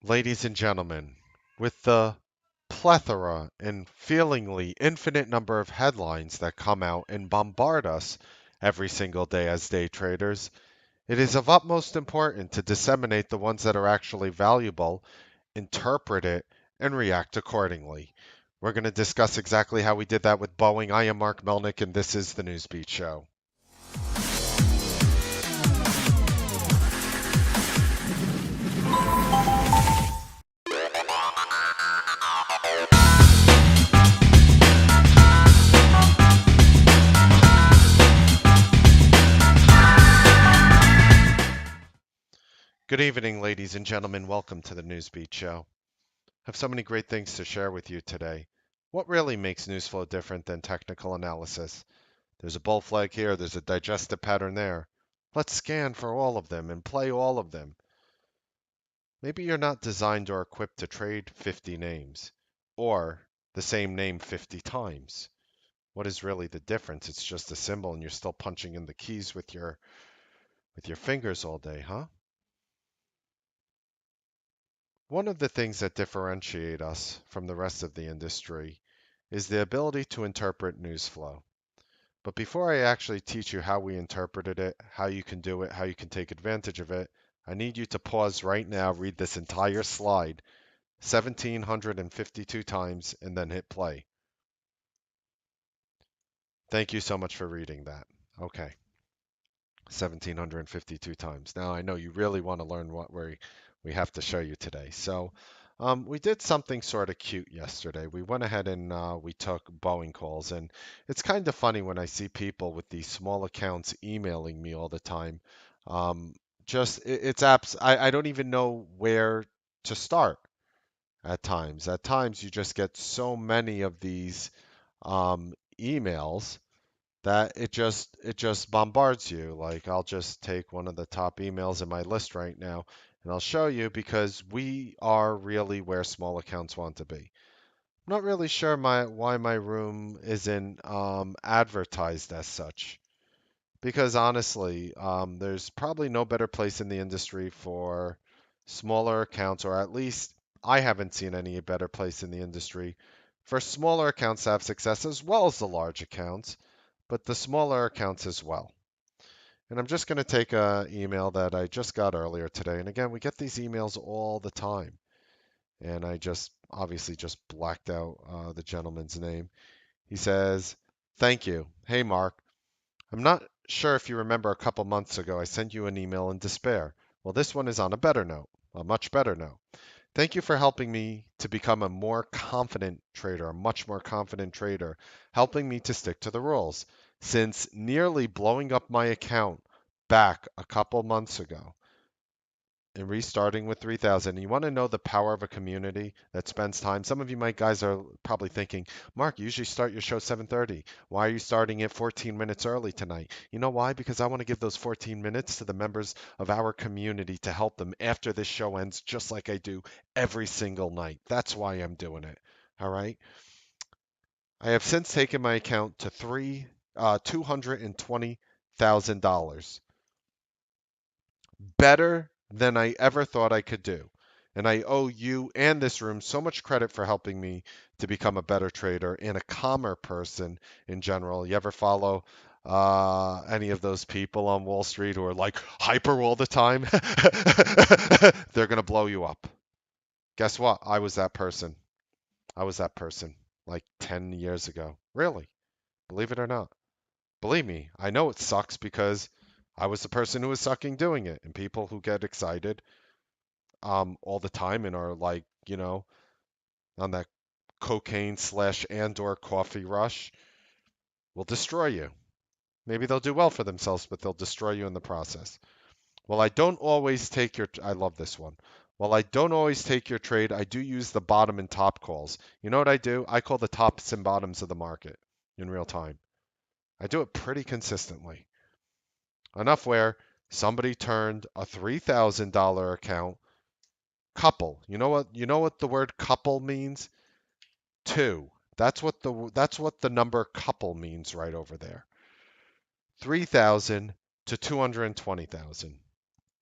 Ladies and gentlemen, with the plethora and feelingly infinite number of headlines that come out and bombard us every single day as day traders, it is of utmost importance to disseminate the ones that are actually valuable, interpret it, and react accordingly. We're going to discuss exactly how we did that with Boeing. I am Mark Melnick, and this is the Newsbeat Show. Good evening, ladies and gentlemen. Welcome to the Newsbeat Show. I have so many great things to share with you today. What really makes newsflow different than technical analysis? There's a bull flag here, there's a digestive pattern there. Let's scan for all of them and play all of them. Maybe you're not designed or equipped to trade 50 names or the same name 50 times. What is really the difference? It's just a symbol and you're still punching in the keys with your fingers all day, huh? One of the things that differentiate us from the rest of the industry is the ability to interpret news flow. But before I actually teach you how we interpreted it, how you can do it, how you can take advantage of it, I need you to pause right now, read this entire slide 1,752 times, and then hit play. Thank you so much for reading that. Okay, 1,752 times. Now I know you really want to learn what we have to show you today. So we did something sort of cute yesterday. We went ahead and we took Boeing calls, and it's kind of funny when I see people with these small accounts emailing me all the time. Um, it's apps. I don't even know where to start at times. At times, you just get so many of these emails that it just bombards you. Like I'll just take one of the top emails in my list right now and I'll show you because we are really where small accounts want to be. I'm not really sure why my room isn't advertised as such. Because honestly, there's probably no better place in the industry for smaller accounts, or at least I haven't seen any better place in the industry for smaller accounts to have success as well as the large accounts, but the smaller accounts as well. And I'm just going to take a email that I just got earlier today. And again, we get these emails all the time. And I just obviously just blacked out the gentleman's name. He says, "Thank you. Hey, Mark. I'm not sure if you remember a couple months ago, I sent you an email in despair. Well, this one is on a better note, a much better note. Thank you for helping me to become a more confident trader, a much more confident trader, helping me to stick to the rules. Since nearly blowing up my account back a couple months ago and restarting with 3,000, you want to know the power of a community that spends time. Some of you might guys are probably thinking, Mark, you usually start your show 7:30. Why are you starting it 14 minutes early tonight? You know why? Because I want to give those 14 minutes to the members of our community to help them after this show ends, just like I do every single night. That's why I'm doing it. All right. I have since taken my account to $220,000, better than I ever thought I could do. And I owe you and this room so much credit for helping me to become a better trader and a calmer person in general. You ever follow any of those people on Wall Street who are like hyper all the time? They're going to blow you up. Guess what? I was that person. I was that person like 10 years ago. Really? Believe it or not. Believe me, I know it sucks because I was the person who was sucking doing it. And people who get excited all the time and are like, on that cocaine slash and/or coffee rush will destroy you. Maybe they'll do well for themselves, but they'll destroy you in the process. Well, I love this one. While I don't always take your trade, I do use the bottom and top calls. You know what I do? I call the tops and bottoms of the market in real time. I do it pretty consistently. Enough where somebody turned a $3,000 account couple. You know what the word couple means? Two. That's what the number couple means right over there. 3,000 to 220,000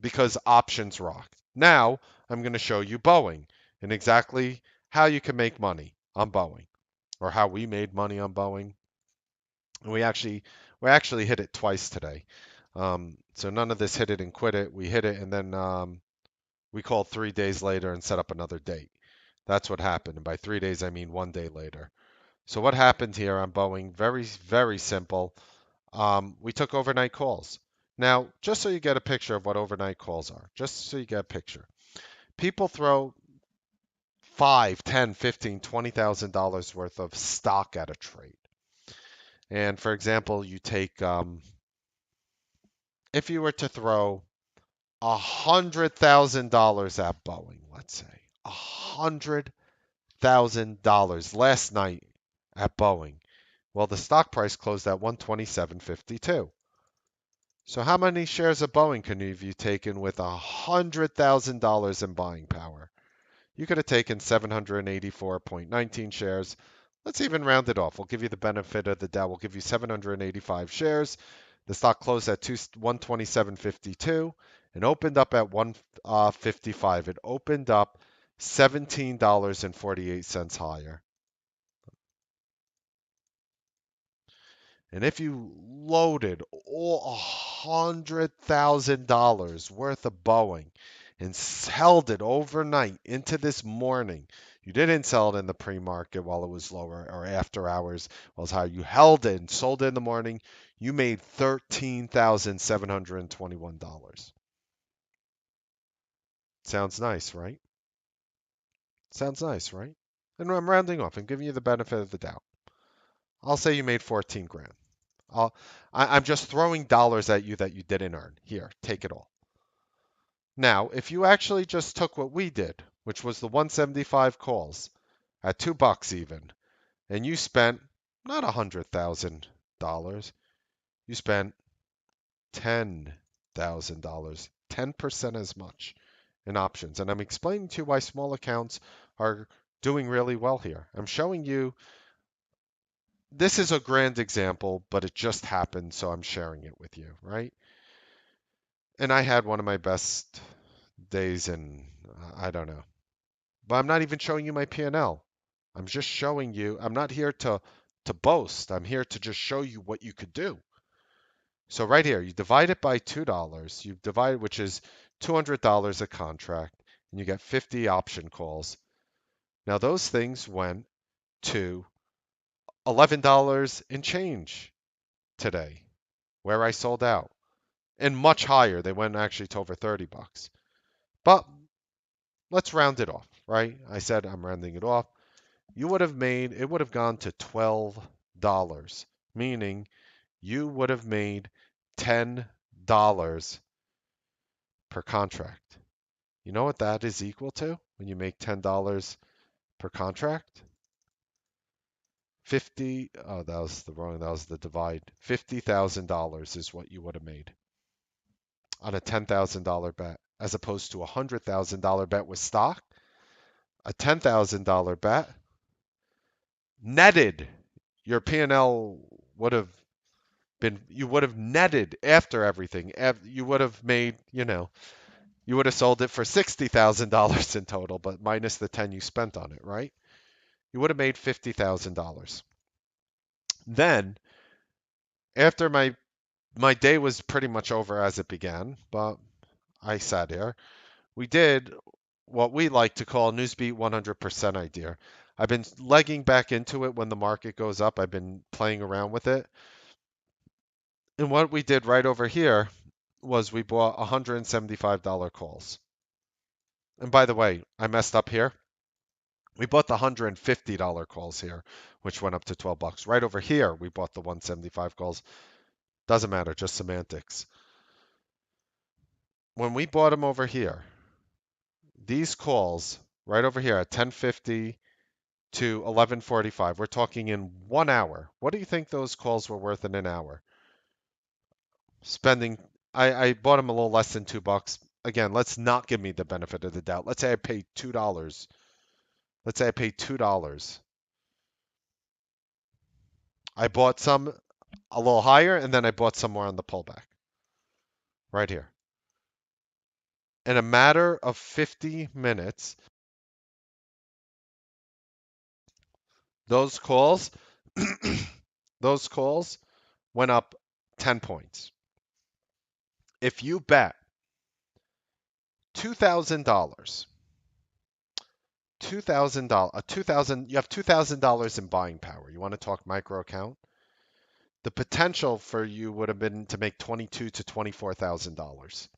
because options rock. Now I'm going to show you Boeing and exactly how you can make money on Boeing, or how we made money on Boeing. And we actually hit it twice today. So none of this hit it and quit it. We hit it and then we called 3 days later and set up another date. That's what happened. And by 3 days, I mean 1 day later. So what happened here on Boeing? Very, very simple. We took overnight calls. Now, just so you get a picture of what overnight calls are, just so you get a picture, people throw 5, 10, 15, $20,000 worth of stock at a trade. And for example, you take, if you were to throw $100,000 at Boeing, let's say, $100,000 last night at Boeing. Well, the stock price closed at 127.52. So how many shares of Boeing can have you taken with $100,000 in buying power? You could have taken 784.19 shares. Let's even round it off. We'll give you the benefit of the doubt. We'll give you 785 shares. The stock closed at 127.52 and opened up at 155. It opened up $17.48 higher. And if you loaded all $100,000 worth of Boeing and held it overnight into this morning, you didn't sell it in the pre-market while it was lower or after hours while it was higher. You held it and sold it in the morning. You made $13,721. Sounds nice, right? Sounds nice, right? And I'm rounding off and giving you the benefit of the doubt. I'll say you made 14 grand. I'll, I'm just throwing dollars at you that you didn't earn. Here, take it all. Now, if you actually just took what we did, which was the 175 calls at $2 even, and you spent not $100,000, you spent $10,000, 10% as much in options. And I'm explaining to you why small accounts are doing really well here. I'm showing you this is a grand example, but it just happened, so I'm sharing it with you, right? And I had one of my best days in I don't know. But I'm not even showing you my P&L. I'm just showing you. I'm not here to boast. I'm here to just show you what you could do. So right here, you divide it by $2. You divide, which is $200 a contract, and you get 50 option calls. Now those things went to $11 in change today, where I sold out, and much higher. They went actually to over $30. But let's round it off, right? I said I'm rounding it off. You would have made, it would have gone to $12, meaning you would have made $10 per contract. You know what that is equal to when you make $10 per contract? 50, oh, that was the wrong, that was the divide. $50,000 is what you would have made on a $10,000 bet, as opposed to a $100,000 bet with stock. A $10,000 bet netted your P&L would have been, you would have netted after everything. You would have made, you would have sold it for $60,000 in total, but minus the 10 you spent on it, right? You would have made $50,000. Then, after my day was pretty much over as it began, but I sat here. We did what we like to call Newsbeat 100% idea. I've been legging back into it when the market goes up. I've been playing around with it. And what we did right over here was we bought $175 calls. And by the way, I messed up here. We bought the $150 calls here, which went up to $12. Right over here, we bought the 175 calls. Doesn't matter, just semantics. When we bought them over here, these calls right over here at 10:50 to 11:45, we're talking in 1 hour. What do you think those calls were worth in an hour? Spending, I bought them a little less than $2. Again, let's not give me the benefit of the doubt. Let's say I paid $2. Let's say I paid $2. I bought some a little higher, and then I bought some more on the pullback right here. In a matter of 50 minutes, those calls, those calls went up 10 points. If you bet $2,000, $2,000, 2,000, you have $2,000 in buying power. You want to talk micro account? The potential for you would have been to make $22,000 to $24,000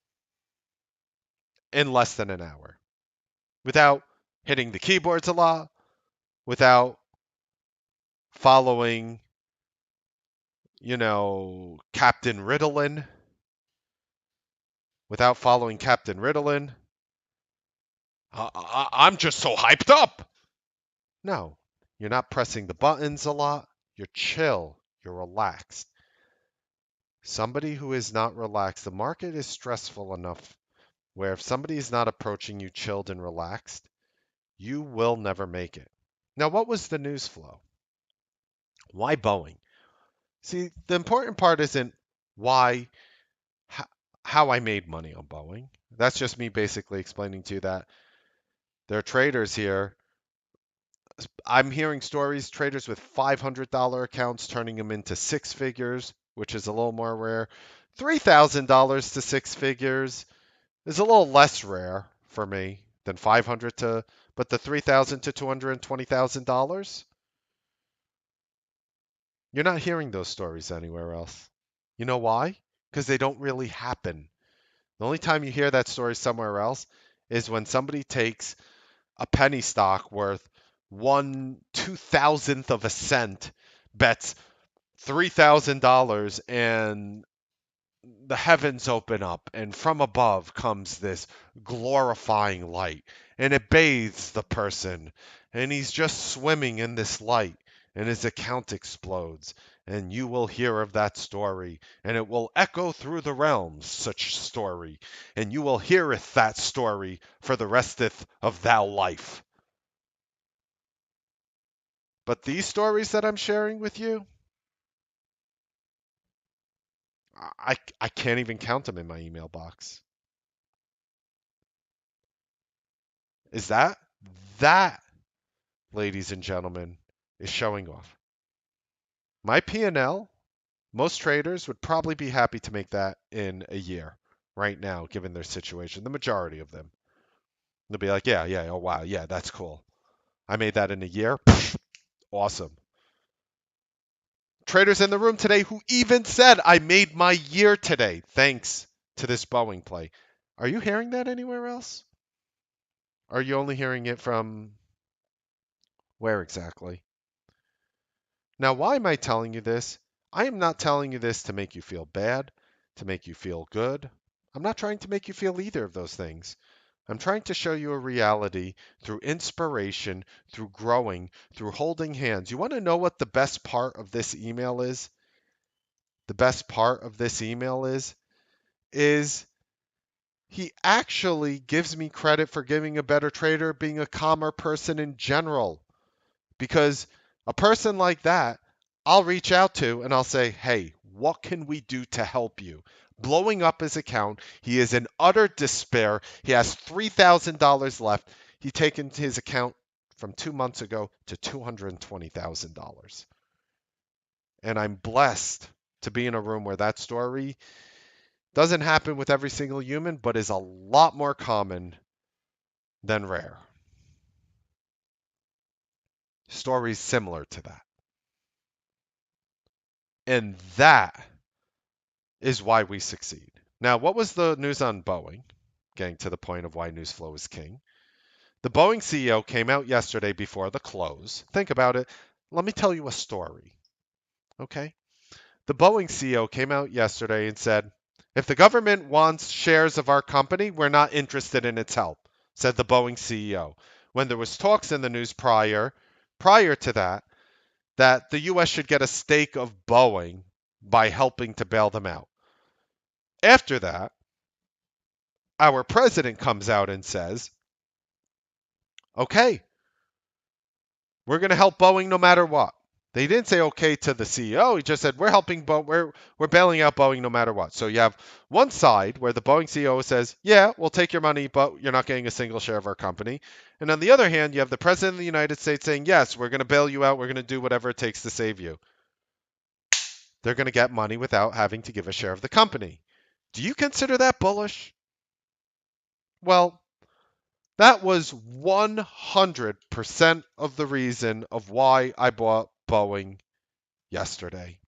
in less than an hour without hitting the keyboards a lot, without following, Captain Ritalin, without following Captain Ritalin. I'm just so hyped up. No, you're not pressing the buttons a lot. You're chill. You're relaxed. Somebody who is not relaxed, the market is stressful enough where if somebody is not approaching you chilled and relaxed, you will never make it. Now, what was the news flow? Why Boeing? See, the important part isn't why, how, how I made money on Boeing. That's just me basically explaining to you that there are traders here. I'm hearing stories, traders with $500 accounts turning them into six figures, which is a little more rare. $3,000 to six figures is a little less rare for me than 500 to, but the 3,000 to $220,000, you're not hearing those stories anywhere else. You know why? Because they don't really happen. The only time you hear that story somewhere else is when somebody takes a penny stock worth 1/2000th of a cent, bets $3,000, and the heavens open up, and from above comes this glorifying light, and it bathes the person, and he's just swimming in this light, and his account explodes. And you will hear of that story, and it will echo through the realms, such story, and you will heareth that story for the resteth of thou life. But these stories that I'm sharing with you, I can't even count them in my email box. Is that, ladies and gentlemen, is showing off. My P&L, most traders would probably be happy to make that in a year right now, given their situation. The majority of them. They'll be like, yeah, yeah, oh wow, yeah, that's cool. I made that in a year. Awesome. Traders in the room today who even said, I made my year today, thanks to this Boeing play. Are you hearing that anywhere else? Are you only hearing it from where exactly? Now, why am I telling you this? I am not telling you this to make you feel bad, to make you feel good. I'm not trying to make you feel either of those things. I'm trying to show you a reality through inspiration, through growing, through holding hands. You want to know what the best part of this email is? The best part of this email is he actually gives me credit for giving a better trader, being a calmer person in general. Because a person like that, I'll reach out to and I'll say, hey, what can we do to help you? Blowing up his account. He is in utter despair. He has $3,000 left. He taken his account from 2 months ago to $220,000. And I'm blessed to be in a room where that story doesn't happen with every single human, but is a lot more common than rare. Stories similar to that. And that is why we succeed. Now, what was the news on Boeing? Getting to the point of why news flow is king. The Boeing CEO came out yesterday before the close. Think about it. Let me tell you a story. Okay? The Boeing CEO came out yesterday and said, if the government wants shares of our company, we're not interested in its help, said the Boeing CEO. When there was talks in the news prior to that the US should get a stake of Boeing by helping to bail them out. After that, our president comes out and says, okay, we're going to help Boeing no matter what. They didn't say okay to the CEO. He just said we're helping we're bailing out Boeing no matter what. So you have one side where the Boeing CEO says, "Yeah, we'll take your money, but you're not getting a single share of our company." And on the other hand, you have the President of the United States saying, "Yes, we're going to bail you out. We're going to do whatever it takes to save you." They're going to get money without having to give a share of the company. Do you consider that bullish? Well, that was 100% of the reason of why I bought Boeing yesterday,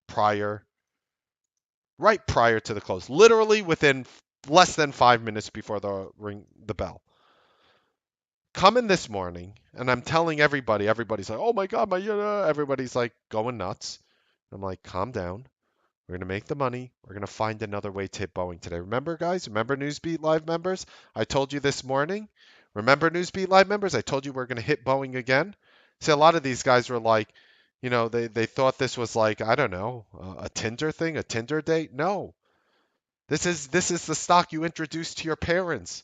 prior right prior to the close, literally within less than 5 minutes before the bell. Coming this morning, and I'm telling everybody, everybody's like, "Oh my God, everybody's like going nuts." I'm like, "Calm down. We're gonna make the money. We're gonna find another way to hit Boeing today." Remember, guys? Remember, Newsbeat Live members? I told you this morning. Remember, Newsbeat Live members? I told you we're gonna hit Boeing again. See, a lot of these guys were like, they thought this was like, I don't know, a Tinder thing, a Tinder date. No, this is the stock you introduced to your parents.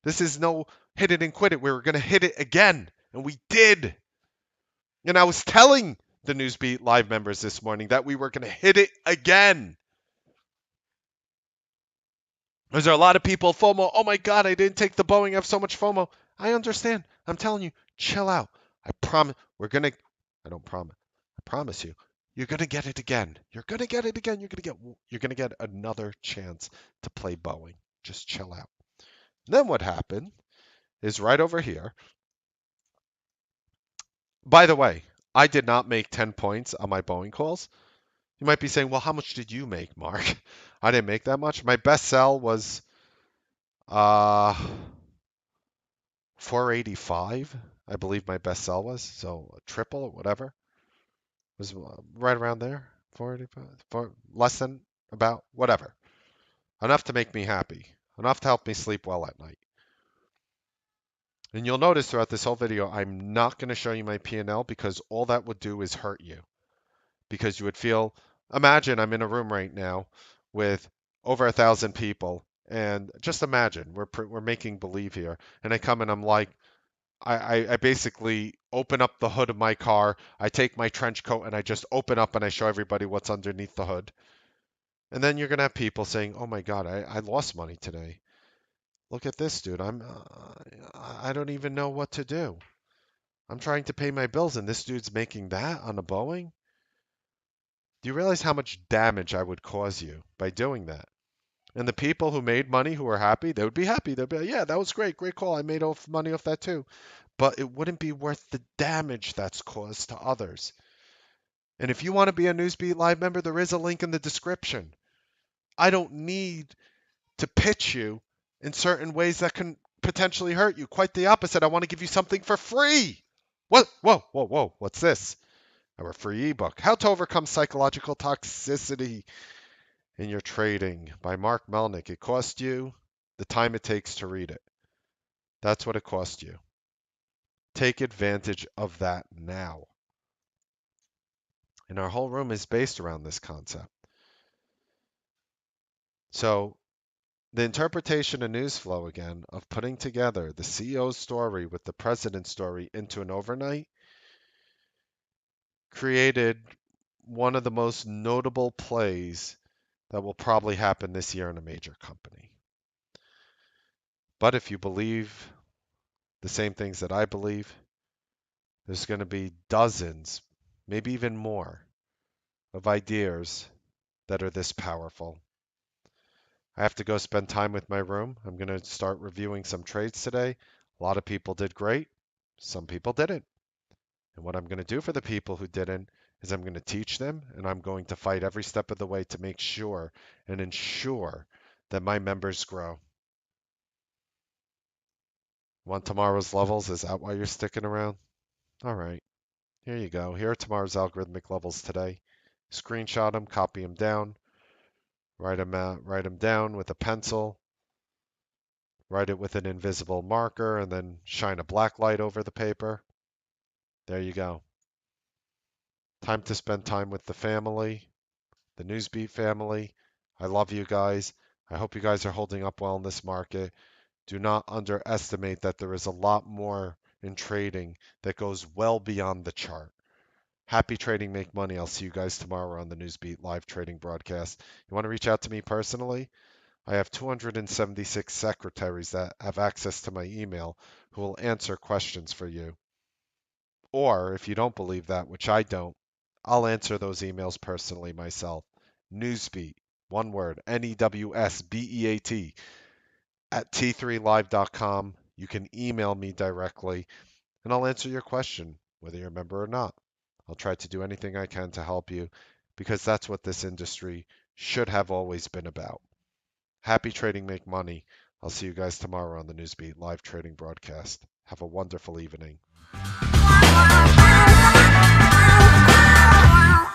This is no hit it and quit it. We were going to hit it again, and we did. And I was telling the Newsbeat Live members this morning that we were going to hit it again. There's a lot of people FOMO. Oh my God, I didn't take the Boeing. I have so much FOMO. I understand. I'm telling you, chill out. I promise. I don't promise. I promise you. You're gonna get it again. You're gonna get it again. You're gonna get another chance to play Boeing. Just chill out. Then what happened is right over here. By the way, I did not make 10 points on my Boeing calls. You might be saying, well, how much did you make, Mark? I didn't make that much. My best sell was uh 485, I believe my best sell was. So a triple or whatever was right around there. 485, less than about whatever. Enough to make me happy. Enough to help me sleep well at night. And you'll notice throughout this whole video, I'm not going to show you my P&L because all that would do is hurt you. Because you would feel, imagine I'm in a room right now with over 1,000 people, and just imagine we're making believe here, and I come and I'm like, I basically open up the hood of my car, I take my trench coat and I just open up and I show everybody what's underneath the hood. And then you're gonna have people saying, "Oh my God, I lost money today. Look at this, dude. I don't even know what to do. I'm trying to pay my bills and this dude's making that on a Boeing." Do you realize how much damage I would cause you by doing that? And the people who made money who were happy, they would be happy. They'd be like, "Yeah, that was great. Great call. I made money off that too." But it wouldn't be worth the damage that's caused to others. And if you want to be a Newsbeat Live member, there is a link in the description. I don't need to pitch you in certain ways that can potentially hurt you. Quite the opposite. I want to give you something for free. What? Whoa, whoa, whoa. What's this? Our free ebook, How to Overcome Psychological Toxicity in Your Trading by Mark Melnick. It cost you the time it takes to read it. That's what it cost you. Take advantage of that now. And our whole room is based around this concept. So the interpretation of news flow again of putting together the CEO's story with the president's story into an overnight created one of the most notable plays that will probably happen this year in a major company. But if you believe the same things that I believe, there's going to be dozens, maybe even more, of ideas that are this powerful. I have to go spend time with my room. I'm going to start reviewing some trades today. A lot of people did great. Some people didn't. And what I'm going to do for the people who didn't is I'm going to teach them and I'm going to fight every step of the way to make sure and ensure that my members grow. Want tomorrow's levels? Is that why you're sticking around? All right. Here you go. Here are tomorrow's algorithmic levels today. Screenshot them, copy them down, write them down with a pencil, write it with an invisible marker, and then shine a black light over the paper. There you go. Time to spend time with the family, the Newsbeat family. I love you guys. I hope you guys are holding up well in this market. Do not underestimate that there is a lot more in trading that goes well beyond the chart. Happy trading, make money. I'll see you guys tomorrow on the Newsbeat live trading broadcast. You want to reach out to me personally? I have 276 secretaries that have access to my email who will answer questions for you. Or if you don't believe that, which I don't, I'll answer those emails personally myself. Newsbeat, one word, Newsbeat at t3live.com. You can email me directly and I'll answer your question, whether you're a member or not. I'll try to do anything I can to help you because that's what this industry should have always been about. Happy trading, make money. I'll see you guys tomorrow on the Newsbeat live trading broadcast. Have a wonderful evening.